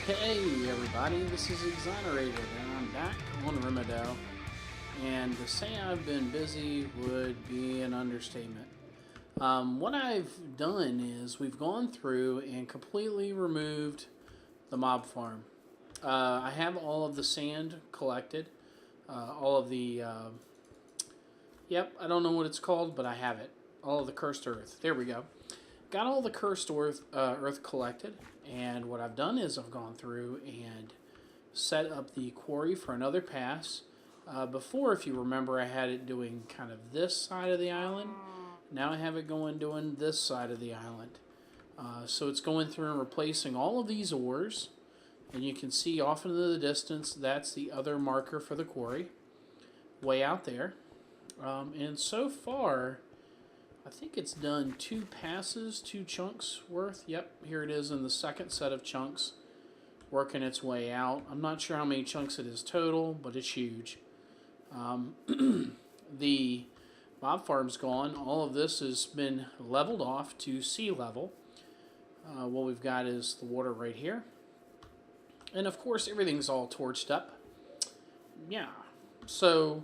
Hey everybody, this is Exonerated, and I'm back on Remedaut. And to say I've been busy would be an understatement. What I've done is we've gone through and completely removed the mob farm. I have all of the sand collected, all of the, yep, I don't know what it's called, but I have it. All of the cursed earth. There we go. Got all the cursed earth collected, and what I've done is I've gone through and set up the quarry for another pass. Before, if you remember, I had it doing kind of this side of the island. Now I have it doing this side of the island. So it's going through and replacing all of these ores, and you can see off into the distance that's the other marker for the quarry, way out there. And so far, I think it's done 2 passes, 2 chunks worth. Yep, here it is in the second set of chunks, working its way out. I'm not sure how many chunks it is total, but it's huge. The mob farm's gone. All of this has been leveled off to sea level. What we've got is the water right here. And of course, everything's all torched up. Yeah, so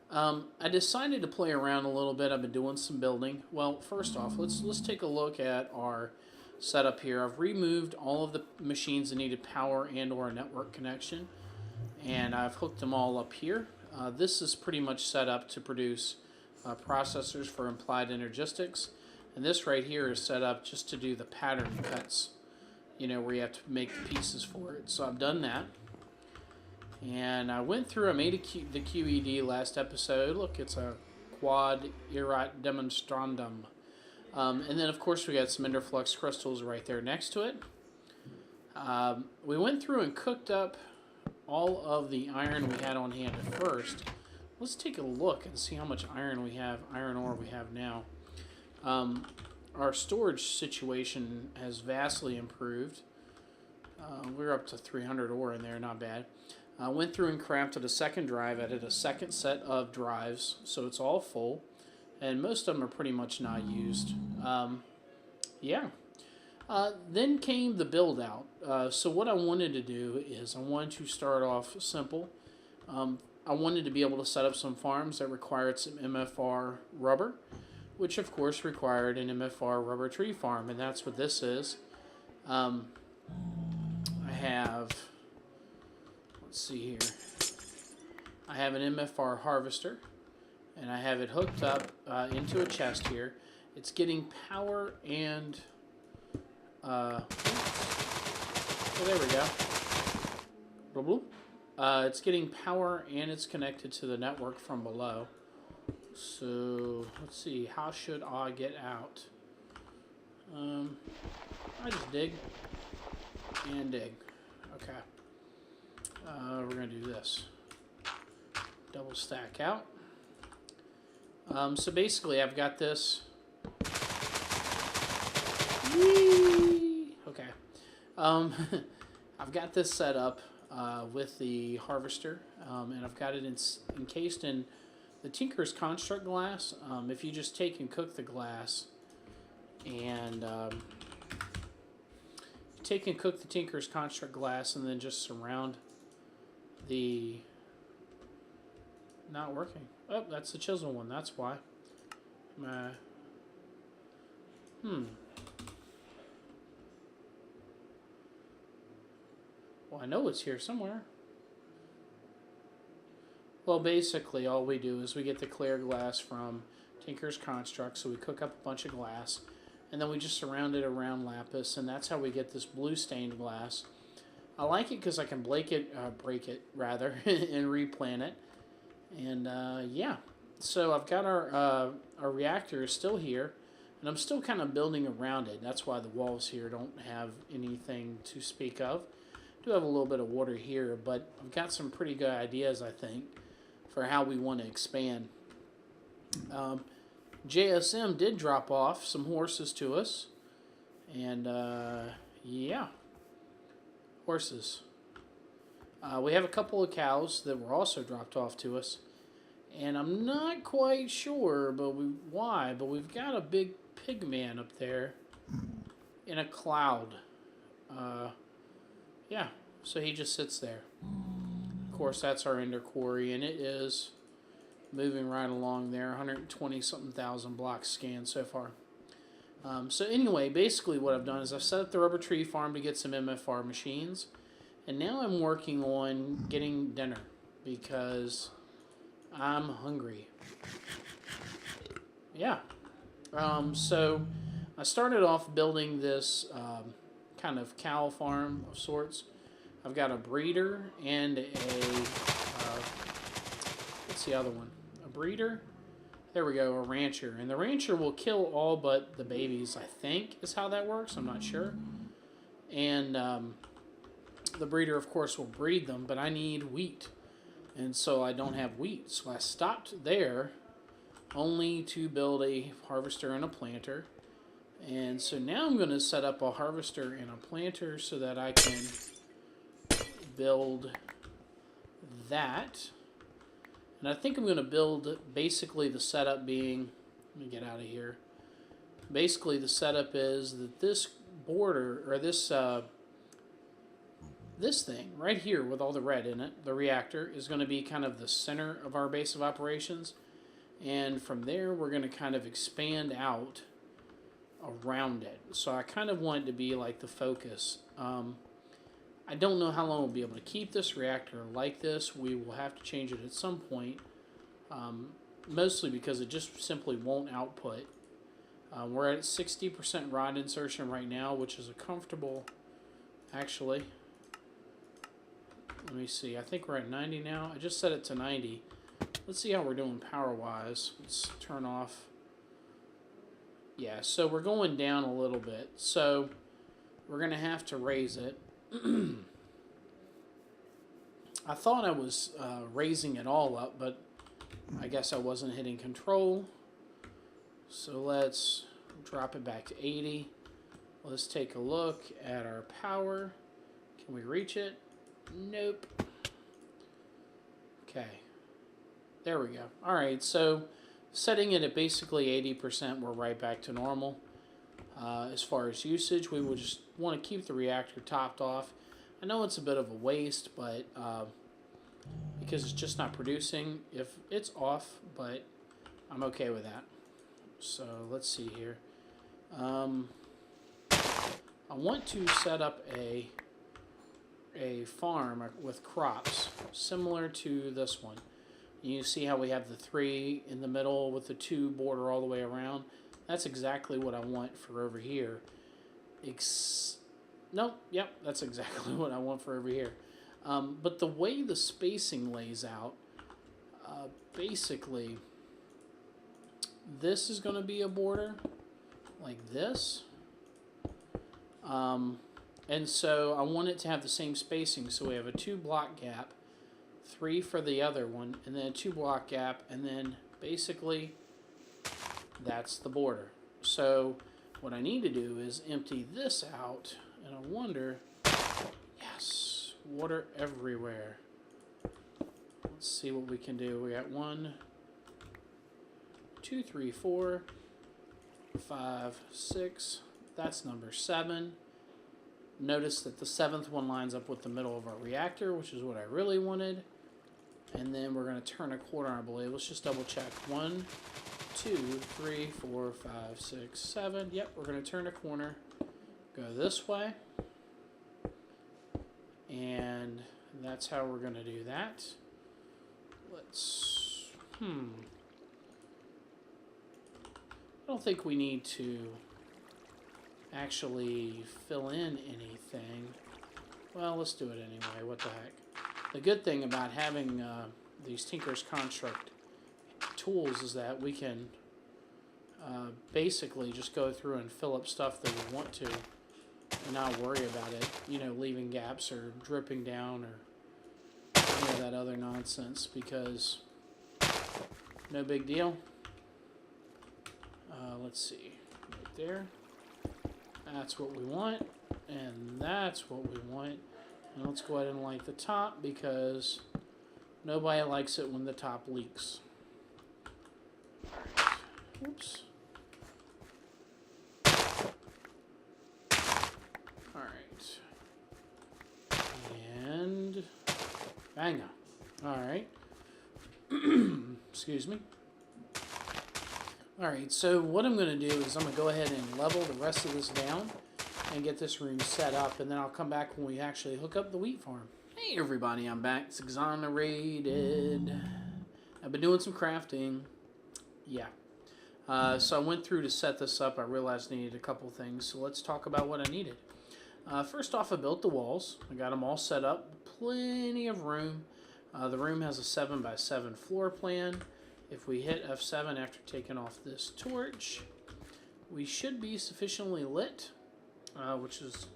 I decided to play around a little bit. I've been doing some building. Well, first off, let's take a look at our setup here. I've removed all of the machines that needed power and or a network connection, and I've hooked them all up here. This is pretty much set up to produce processors for implied energistics, and this right here is set up just to do the pattern cuts, you know, where you have to make the pieces for it. So I've done that. And I went through, I made the QED last episode. Look, it's a quad erat demonstrandum. And then, of course, we got some interflux crystals right there next to it. We went through and cooked up all of the iron we had on hand at first. Let's take a look and see how much iron ore we have now. Our storage situation has vastly improved. We're up to 300 ore in there, not bad. I went through and crafted a second drive, added a second set of drives, so it's all full, and most of them are pretty much not used. Yeah. Then came the build out. So what I wanted to do is I wanted to start off simple. I wanted to be able to set up some farms that required some MFR rubber, which of course required an MFR rubber tree farm, and that's what this is. I have... Let's see here. I have an MFR harvester, and I have it hooked up into a chest here. It's getting power and... oh, there we go. It's getting power and it's connected to the network from below. So, let's see. How should I get out? I just dig and dig. Okay. We're going to do this. Double stack out. So basically I've got this. Whee! Okay. I've got this set up with the harvester, and I've got it encased in the Tinker's Construct glass. If you just take and cook the glass and take and cook the Tinker's Construct glass and then just surround the... Not working. Oh, that's the chisel one. That's why. Well, I know it's here somewhere. Well, basically, all we do is we get the clear glass from Tinker's Construct, so we cook up a bunch of glass, and then we just surround it around lapis, and that's how we get this blue stained glass. I like it because I can break it rather, and replant it. And yeah, so I've got our reactor is still here, and I'm still kind of building around it. That's why the walls here don't have anything to speak of. I do have a little bit of water here, but I've got some pretty good ideas, I think, for how we want to expand. JSM did drop off some horses to us, and yeah. Horses. We have a couple of cows that were also dropped off to us, and I'm not quite sure why, but we've got a big pig man up there in a cloud. Yeah, So he just sits there. Of course, that's our ender quarry, and it is moving right along there. 120 something thousand blocks scanned so far. So anyway, basically what I've done is I've set up the rubber tree farm to get some MFR machines, and now I'm working on getting dinner because I'm hungry. Yeah. So I started off building this kind of cow farm of sorts. I've got a breeder and what's the other one? A breeder? There we go, a rancher. And the rancher will kill all but the babies, I think, is how that works. I'm not sure. And the breeder, of course, will breed them, but I need wheat. And so I don't have wheat. So I stopped there only to build a harvester and a planter. And so now I'm going to set up a harvester and a planter so that I can build that. And I think I'm going to build basically the setup being, let me get out of here. Basically the setup is that this border, or this thing right here with all the red in it, the reactor, is going to be kind of the center of our base of operations. And from there we're going to kind of expand out around it. So I kind of want it to be like the focus. I don't know how long we'll be able to keep this reactor like this. We will have to change it at some point, mostly because it just simply won't output. We're at 60% rod insertion right now, which is a comfortable, actually. Let me see, I think we're at 90 now. I just set it to 90. Let's see how we're doing power-wise. Let's turn off. Yeah, so we're going down a little bit. So we're going to have to raise it. I thought I was raising it all up, but I guess I wasn't hitting control. So let's drop it back to 80. Let's take a look at our power. Can we reach it? Nope. Okay. There we go. Alright, so setting it at basically 80%, we're right back to normal. As far as usage, we will just want to keep the reactor topped off. I know it's a bit of a waste, but because it's just not producing, if it's off, but I'm okay with that. So let's see here. I want to set up a farm with crops similar to this one. You see how we have the 3 in the middle with the 2 border all the way around? That's exactly what I want for over here. Nope, yep, that's exactly what I want for over here. But the way the spacing lays out, basically, this is going to be a border like this. And so I want it to have the same spacing. So we have a 2 block gap, 3 for the other one, and then a 2 block gap, and then basically that's the border. So what I need to do is empty this out, and I wonder, yes, water everywhere. Let's see what we can do. We got 1, 2, 3, 4, 5, 6. That's number 7. Notice that the 7th one lines up with the middle of our reactor, which is what I really wanted. And then we're going to turn a corner, I believe. Let's just double check. 1, 2, 3, 4, 5, 6, 7. Yep, we're going to turn a corner. Go this way. And that's how we're going to do that. Let's... I don't think we need to actually fill in anything. Well, let's do it anyway. What the heck. The good thing about having these Tinker's Construct tools is that we can basically just go through and fill up stuff that we want to and not worry about it, you know, leaving gaps or dripping down or any of that other nonsense, because no big deal. Let's see, right there. That's what we want, and that's what we want. And let's go ahead and light the top, because nobody likes it when the top leaks. Alright. Oops. Alright. And bang. Alright. Excuse me. Alright, so what I'm going to do is I'm going to go ahead and level the rest of this down and get this room set up, and then I'll come back when we actually hook up the wheat farm. Hey everybody, I'm back. It's Exonerated. I've been doing some crafting. Yeah. So I went through to set this up. I realized I needed a couple things, so let's talk about what I needed. First off, I built the walls. I got them all set up. Plenty of room. The room has a 7x7 floor plan. If we hit F7 after taking off this torch, we should be sufficiently lit, which is...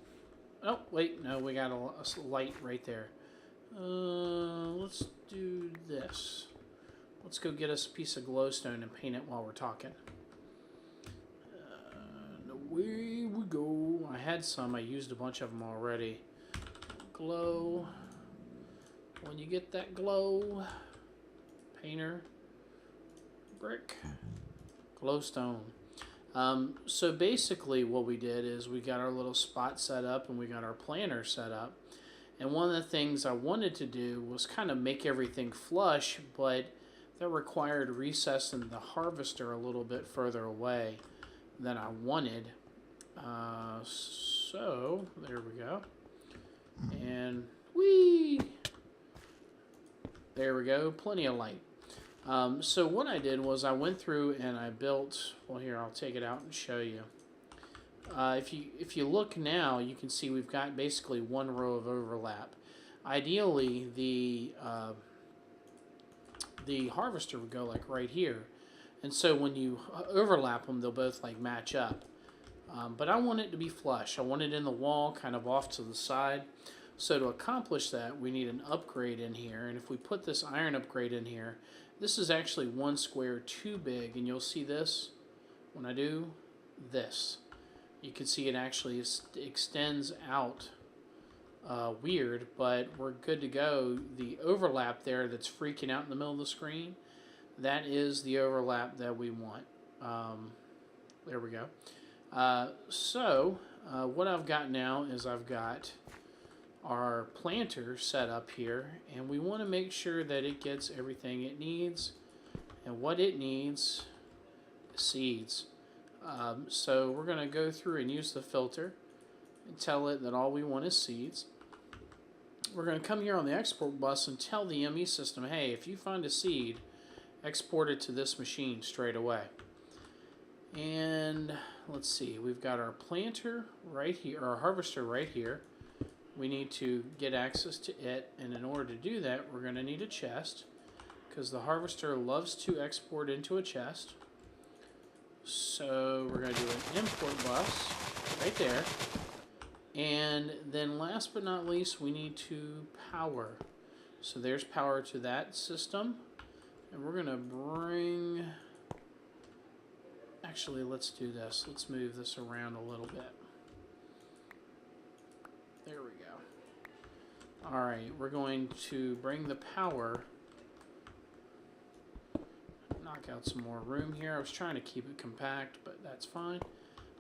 Oh, wait, no, we got a light right there. Let's do this. Let's go get us a piece of glowstone and paint it while we're talking. Away we go. I had some. I used a bunch of them already. Glow. When you get that glow, painter, brick, glowstone. So basically what we did is we got our little spot set up and we got our planter set up. And one of the things I wanted to do was kind of make everything flush, but that required recessing the harvester a little bit further away than I wanted. So there we go. And whee! There we go. Plenty of light. So what I did was I went through and I built, well here, I'll take it out and show you. If you look now, you can see we've got basically one row of overlap. Ideally, the harvester would go like right here. And so when you overlap them, they'll both like match up. But I want it to be flush. I want it in the wall, kind of off to the side. So to accomplish that, we need an upgrade in here. And if we put this iron upgrade in here, this is actually one square too big. And you'll see this when I do this. You can see it actually extends out weird, but we're good to go. The overlap there that's freaking out in the middle of the screen, that is the overlap that we want. There we go. What I've got now is I've got our planter set up here, and we want to make sure that it gets everything it needs, and what it needs is seeds. So we're going to go through and use the filter and tell it that all we want is seeds. We're going to come here on the export bus and tell the ME system, hey, if you find a seed, export it to this machine straight away. And let's see, we've got our planter right here, our harvester right here. We need to get access to it, and in order to do that, we're going to need a chest, because the harvester loves to export into a chest. So we're going to do an import bus right there. And then last but not least, we need to power. So there's power to that system. And we're going to bring... Actually, let's do this. Let's move this around a little bit. There we go. Alright, we're going to bring the power... Knock out some more room here. I was trying to keep it compact, but that's fine.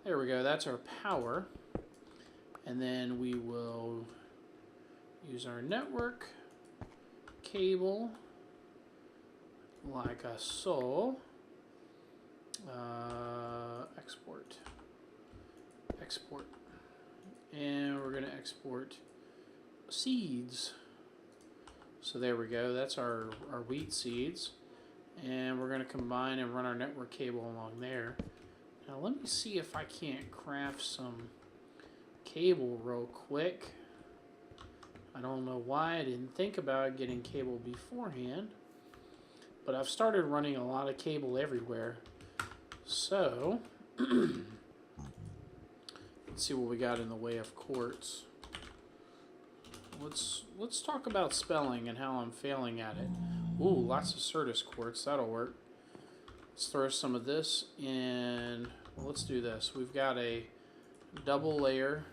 There we go. That's our power. And then we will use our network cable like so. Export. And we're going to export seeds. So there we go. That's our wheat seeds. And we're going to combine and run our network cable along there. Now let me see if I can't craft some cable real quick. I don't know why I didn't think about getting cable beforehand, but I've started running a lot of cable everywhere. So let's see what we got in the way of quartz. Let's talk about spelling and how I'm failing at it. Ooh, lots of Certus quartz. That'll work. Let's throw some of this in. Well, let's do this. We've got a double layer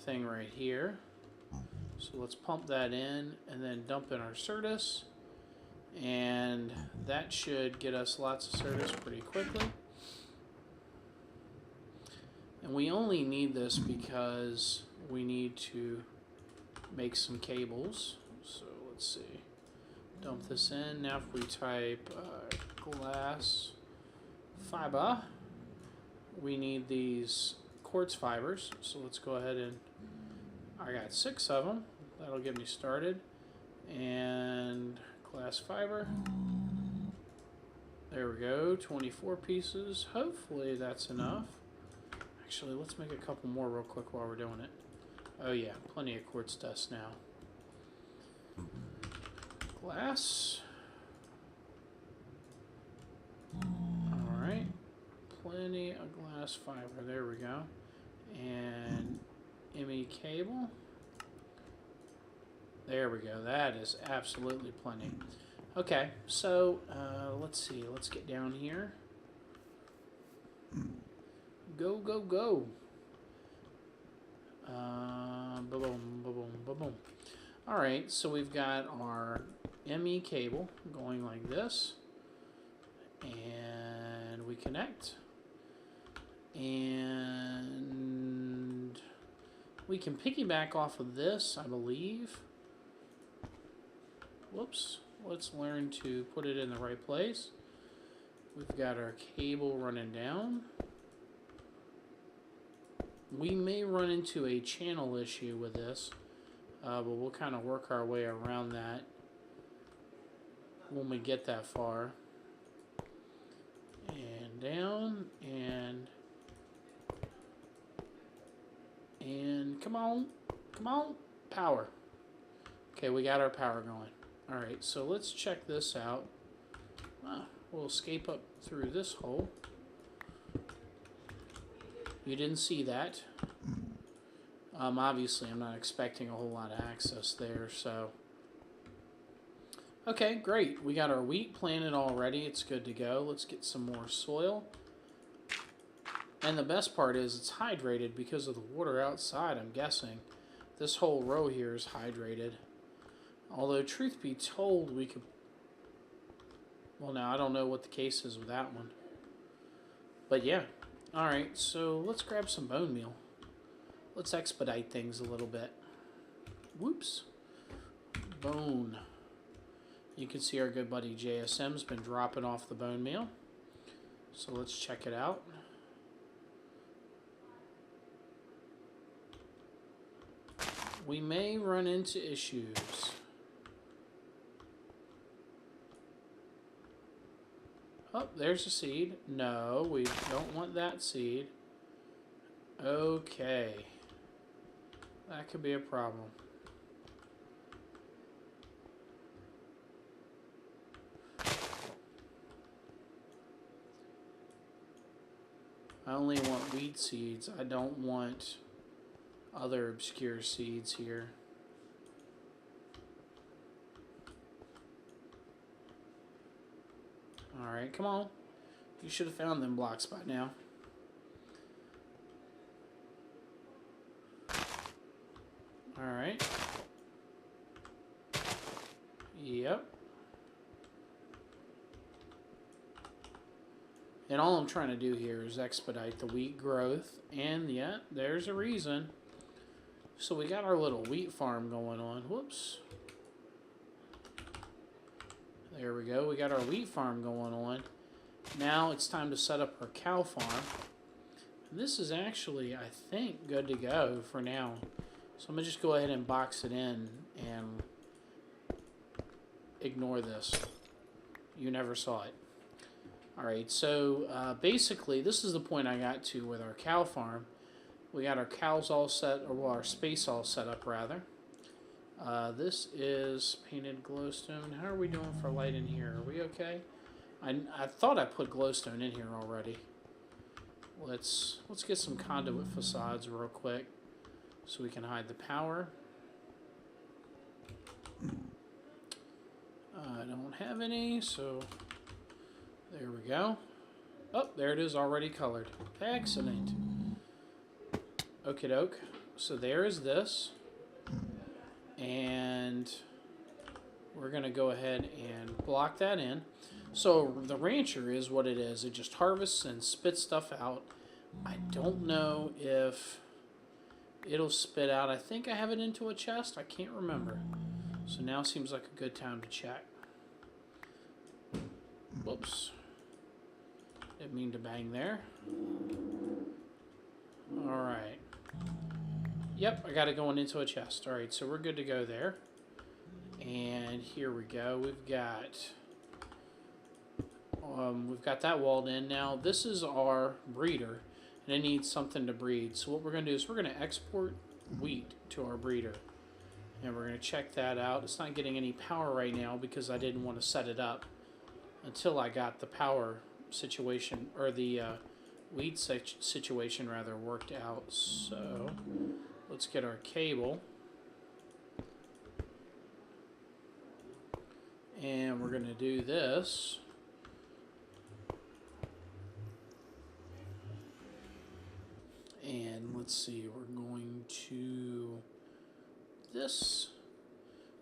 thing right here. So let's pump that in and then dump in our Certus. And that should get us lots of Certus pretty quickly. And we only need this because we need to make some cables. So let's see. Dump this in. Now if we type glass fiber, we need these quartz fibers. So let's go ahead and, I got 6 of them. That'll get me started. And glass fiber. There we go, 24 pieces. Hopefully that's enough. Actually, let's make a couple more real quick while we're doing it. Oh yeah, plenty of quartz dust now. Glass. Alright. Plenty of glass fiber. There we go. And ME cable. There we go. That is absolutely plenty. Okay, so let's see. Let's get down here. Go, go, go. Ba-boom, ba-boom, ba-boom. All right, so we've got our ME cable going like this. And we connect. And we can piggyback off of this, I believe. Whoops. Let's learn to put it in the right place. We've got our cable running down. We may run into a channel issue with this, but we'll kind of work our way around that when we get that far. And down, and come on, power. Okay, we got our power going. All right, so let's check this out. We'll escape up through this hole. You didn't see that. Obviously, I'm not expecting a whole lot of access there, so. Okay, great. We got our wheat planted already. It's good to go. Let's get some more soil. And the best part is it's hydrated because of the water outside, I'm guessing. This whole row here is hydrated. Although, truth be told, we could... Well, now, I don't know what the case is with that one. But, yeah. Alright, so let's grab some bone meal. Let's expedite things a little bit. Whoops. Bone. You can see our good buddy JSM's been dropping off the bone meal. So let's check it out. We may run into issues. Oh, there's a seed. No, we don't want that seed. Okay. That could be a problem. I only want weed seeds. I don't want other obscure seeds here. Alright, come on. You should have found them blocks by now. Alright. Yep. And all I'm trying to do here is expedite the wheat growth. And yeah, there's a reason. So we got our little wheat farm going on. Whoops. There we go. We got our wheat farm going on. Now it's time to set up our cow farm. And this is actually, I think, good to go for now. So I'm going to just go ahead and box it in and ignore this. You never saw it. Alright, so basically this is the point I got to with our cow farm. We got our cows all set, or well, our space all set up rather. This is painted glowstone. How are we doing for light in here? Are we okay? I thought I put glowstone in here already. Let's get some conduit facades real quick so we can hide the power. I don't have any, so there we go. Oh, there it is, already colored. Excellent. Okie doke. So there is this. And we're going to go ahead and block that in. So the rancher is what it is. It just harvests and spits stuff out. I don't know if it'll spit out. I think I have it into a chest. I can't remember. So now seems like a good time to check. Whoops. Didn't mean to bang there. Alright. Yep, I got it going into a chest. Alright, so we're good to go there. And here we go. We've got that walled in. Now, this is our breeder, and it needs something to breed. So what we're going to do is we're going to export wheat to our breeder. And we're going to check that out. It's not getting any power right now because I didn't want to set it up until I got the power situation, or the wheat situation rather, worked out. So let's get our cable. And we're going to do this. And let's see, we're going to this.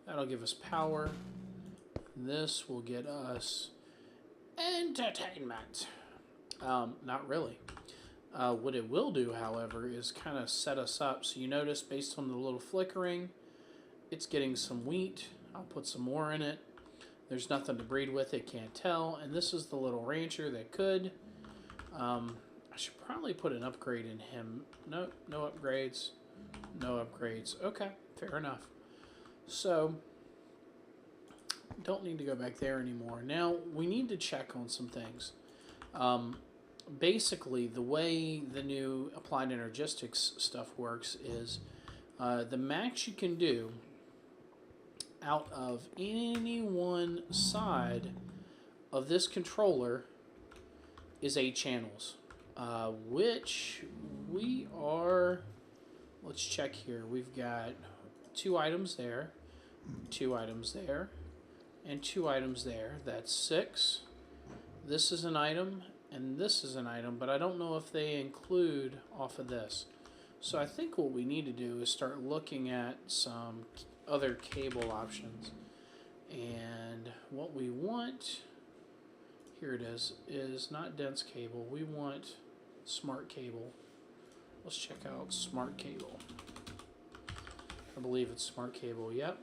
That'll give us power. This will get us entertainment. Not really. What it will do, however, is kind of set us up. So you notice, based on the little flickering, it's getting some wheat. I'll put some more in it. There's nothing to breed with, it can't tell. And this is the little rancher that could. I should probably put an upgrade in him. Nope, no upgrades. No upgrades. Okay, fair enough. So, don't need to go back there anymore. Now, we need to check on some things. Basically, the way the new Applied Energistics stuff works is the max you can do out of any one side of this controller is 8 channels, which we are, let's check here. We've got 2 items there, 2 items there, and 2 items there. That's 6. This is an item, and this is an item, but I don't know if they include off of this. So I think what we need to do is start looking at some other cable options. And what we want, here it is not dense cable. We want smart cable. Let's check out smart cable. I believe it's smart cable, yep.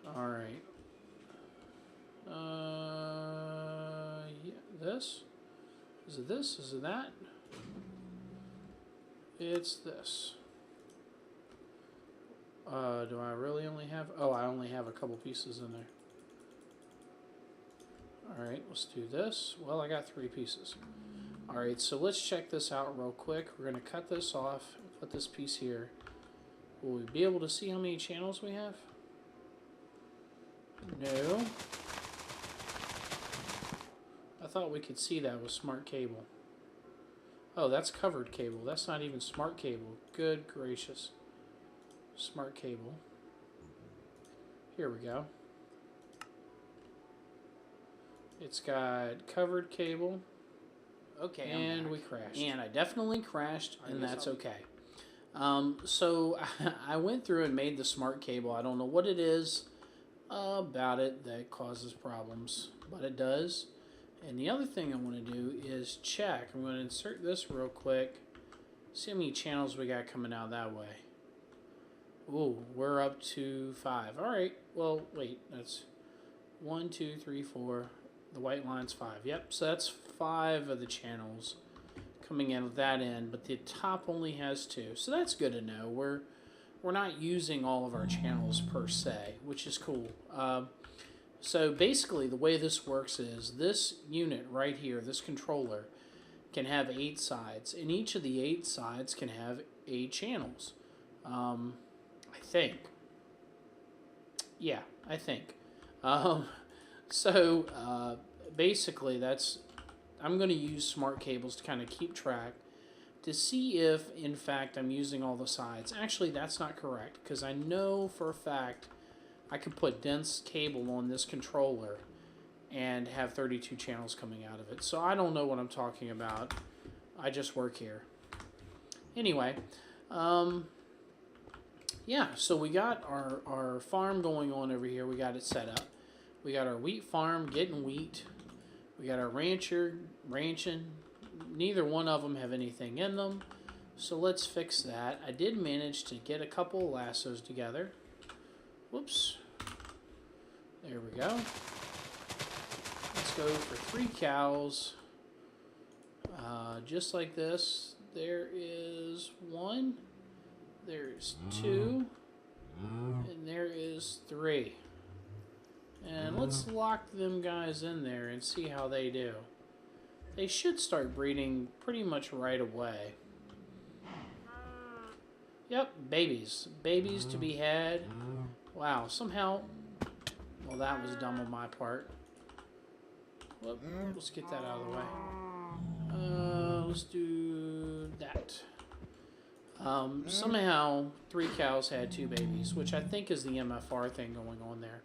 Alright. Yeah, this? Is it this? Is it that? It's this. Do I really only have... Oh, I only have a couple pieces in there. Alright, let's do this. Well, I got 3 pieces. Alright, so let's check this out real quick. We're going to cut this off and put this piece here. Will we be able to see how many channels we have? No. I thought we could see that with smart cable. Oh, that's covered cable. That's not even smart cable. Good gracious. Smart cable. Here we go. It's got covered cable. Okay, and we crashed. And I definitely crashed, and that's okay. So I went through and made the smart cable. I don't know what it is about it that causes problems, but it does. And the other thing I want to do is check. I'm going to insert this real quick. See how many channels we got coming out that way. Ooh, we're up to 5. All right. Well, wait. That's 1, 2, 3, 4. The white line's 5. Yep. So that's 5 of the channels coming in at that end, but the top only has 2. So that's good to know. We're not using all of our channels per se, which is cool. So basically, the way this works is this unit right here, this controller, can have 8 sides, and each of the 8 sides can have 8 channels. I think. Yeah, I think. Basically, I'm going to use smart cables to kind of keep track to see if, in fact, I'm using all the sides. Actually, that's not correct, because I know for a fact I could put dense cable on this controller and have 32 channels coming out of it. So I don't know what I'm talking about. I just work here. Anyway, yeah, so we got our farm going on over here. We got it set up. We got our wheat farm getting wheat. We got our rancher ranching. Neither one of them have anything in them. So let's fix that. I did manage to get a couple of lassos together. Whoops. There we go. Let's go for 3 cows. Just like this. There is 1. There's 2. And there is 3. And let's lock them guys in there and see how they do. They should start breeding pretty much right away. Yep, babies. Babies to be had. Wow, somehow... Well, that was dumb on my part. Whoop, let's get that out of the way. Let's do that. Somehow, 3 cows had 2 babies, which I think is the MFR thing going on there.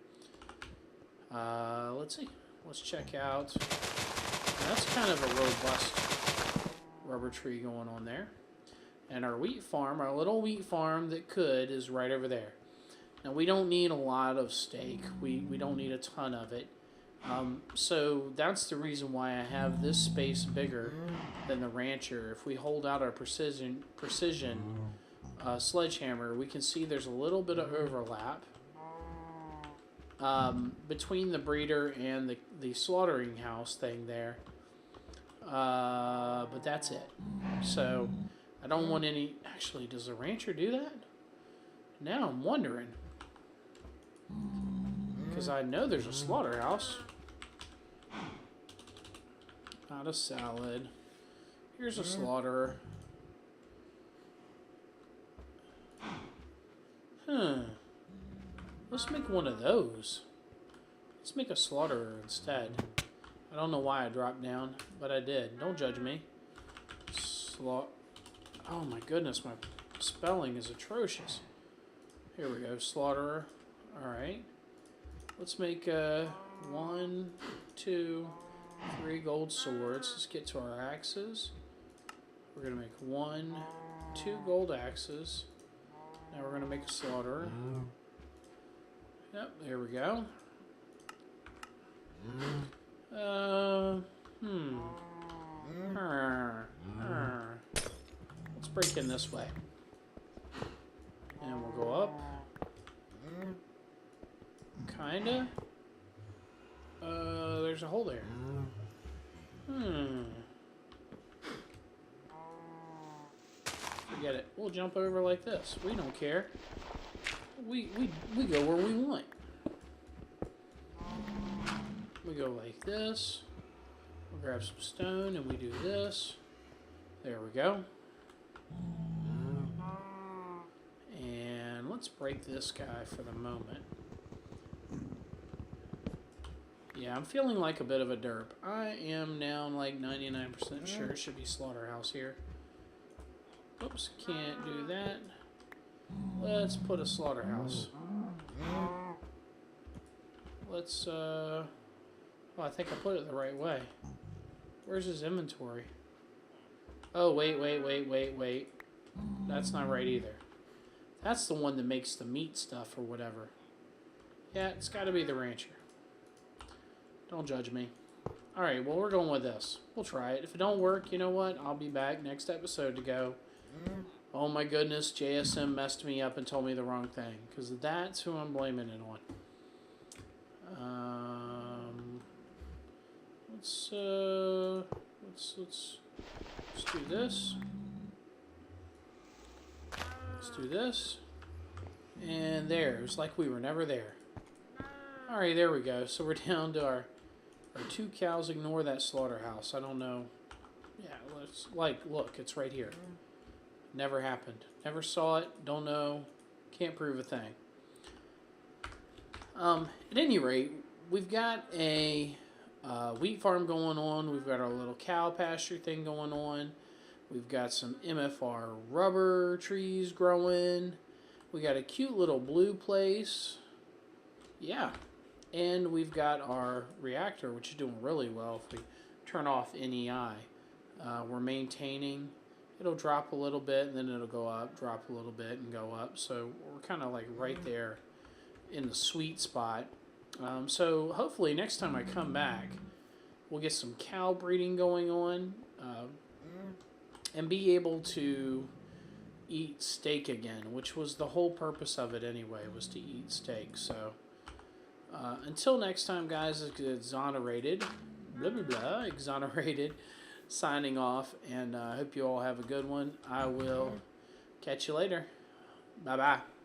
Let's see. Let's check out. That's kind of a robust rubber tree going on there. And our wheat farm, our little wheat farm that could, is right over there. Now, we don't need a lot of steak. We don't need a ton of it. So that's the reason why I have this space bigger than the rancher. If we hold out our precision sledgehammer, we can see there's a little bit of overlap between the breeder and the slaughtering house thing there. But that's it. So I don't want any... Actually, does the rancher do that? Now I'm wondering. Because I know there's a slaughterhouse. Not a salad. Here's a slaughterer. Let's make one of those. Let's make a slaughterer instead. I don't know why I dropped down, but I did. Don't judge me. Oh my goodness, my spelling is atrocious. Here we go, slaughterer. Alright. Let's make 1, 2, 3 gold swords. Let's get to our axes. We're going to make 1, 2 gold axes. Now we're going to make a slaughterer. Yep, there we go. Let's break in this way. And we'll go up. Kinda. There's a hole there. Forget it. We'll jump over like this. We don't care. We go where we want. We go like this. We'll grab some stone and we do this. There we go. And let's break this guy for the moment. Yeah, I'm feeling like a bit of a derp. I am now like 99% sure it should be slaughterhouse here. Oops, can't do that. Let's put a slaughterhouse. Let's, oh, I think I put it the right way. Where's his inventory? Oh, wait. That's not right either. That's the one that makes the meat stuff or whatever. Yeah, it's got to be the rancher. Don't judge me. Alright, well, we're going with this. We'll try it. If it don't work, you know what? I'll be back next episode to go, oh my goodness, JSM messed me up and told me the wrong thing. Because that's who I'm blaming it on. Let's do this. Let's do this. And there. It was like we were never there. Alright, there we go. So we're down to our 2 cows. Ignore that slaughterhouse. I don't know. Yeah, let's, look, it's right here. Never happened. Never saw it. Don't know. Can't prove a thing. At any rate, we've got a wheat farm going on. We've got our little cow pasture thing going on. We've got some MFR rubber trees growing. We got a cute little blue place. Yeah. And we've got our reactor, which is doing really well if we turn off NEI. We're maintaining. It'll drop a little bit, and then it'll go up, drop a little bit, and go up. So we're kind of like right there in the sweet spot. So hopefully next time I come back, we'll get some cow breeding going on and be able to eat steak again, which was the whole purpose of it anyway, was to eat steak. So until next time, guys, it's Exonerated, blah, blah, blah, Exonerated, signing off, and I hope you all have a good one. I will catch you later. Bye-bye.